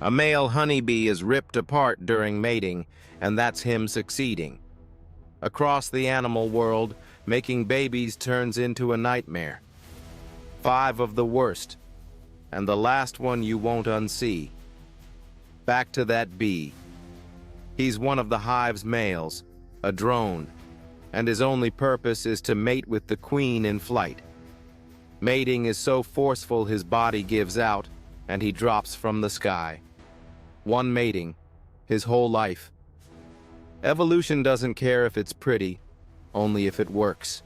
A male honeybee is ripped apart during mating, and that's him succeeding. Across the animal world, making babies turns into a nightmare. 5 of the worst, and the last one you won't unsee. Back to that bee. He's one of the hive's males, a drone, and his only purpose is to mate with the queen in flight. Mating is so forceful his body gives out, and he drops from the sky. One mating, his whole life. Evolution doesn't care if it's pretty, only if it works.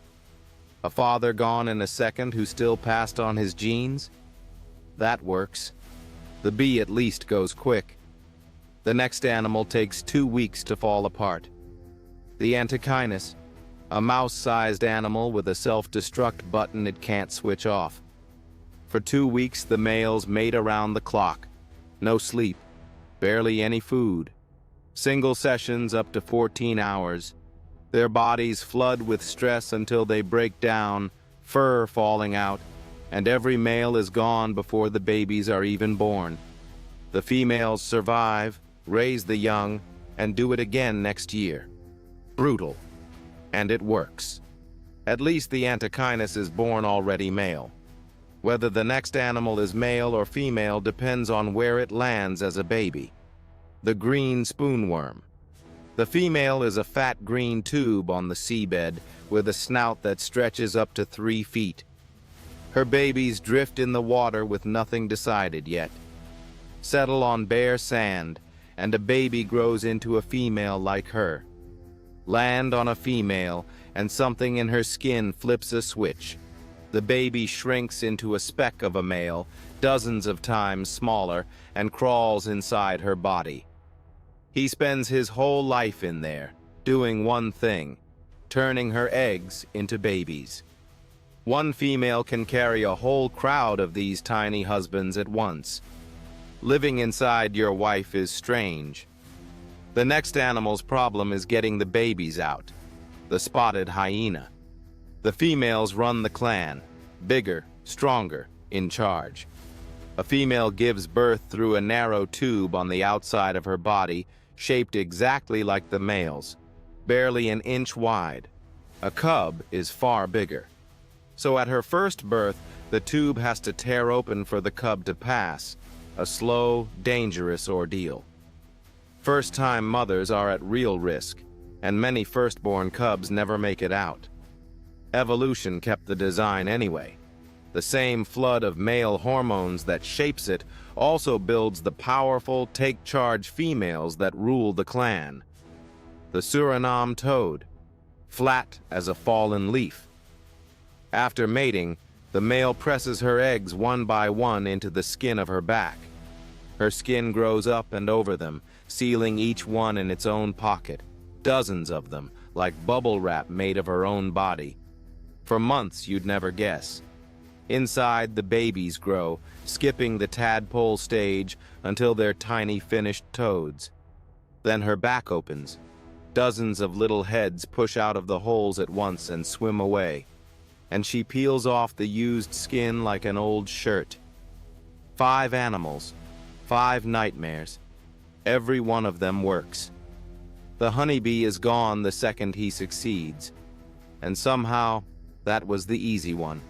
A father gone in a second who still passed on his genes? That works. The bee at least goes quick. The next animal takes 2 weeks to fall apart. The Antechinus, a mouse-sized animal with a self-destruct button it can't switch off. For 2 weeks the males mate around the clock. No sleep, barely any food. Single sessions up to 14 hours. Their bodies flood with stress until they break down, fur falling out, and every male is gone before the babies are even born. The females survive, raise the young, and do it again next year. Brutal. And it works. At least the Antechinus is born already male. Whether the next animal is male or female depends on where it lands as a baby. The green spoonworm. The female is a fat green tube on the seabed with a snout that stretches up to 3 feet. Her babies drift in the water with nothing decided yet. Settle on bare sand, and a baby grows into a female like her. Land on a female, and something in her skin flips a switch. The baby shrinks into a speck of a male, dozens of times smaller, and crawls inside her body. He spends his whole life in there, doing one thing, turning her eggs into babies. One female can carry a whole crowd of these tiny husbands at once. Living inside your wife is strange. The next animal's problem is getting the babies out. The spotted hyena. The females run the clan, bigger, stronger, in charge. A female gives birth through a narrow tube on the outside of her body, shaped exactly like the male's, barely an inch wide. A cub is far bigger. So at her first birth, the tube has to tear open for the cub to pass, a slow, dangerous ordeal. First-time mothers are at real risk, and many firstborn cubs never make it out. Evolution kept the design anyway. The same flood of male hormones that shapes it also builds the powerful take-charge females that rule the clan. The Suriname toad, flat as a fallen leaf. After mating, the male presses her eggs one by one into the skin of her back. Her skin grows up and over them, sealing each one in its own pocket, dozens of them, like bubble wrap made of her own body. For months you'd never guess. Inside, the babies grow, skipping the tadpole stage until they're tiny finished toads. Then her back opens. Dozens of little heads push out of the holes at once and swim away, and she peels off the used skin like an old shirt. 5 animals, 5 nightmares. Every one of them works. The honeybee is gone the second he succeeds, and somehow that was the easy one.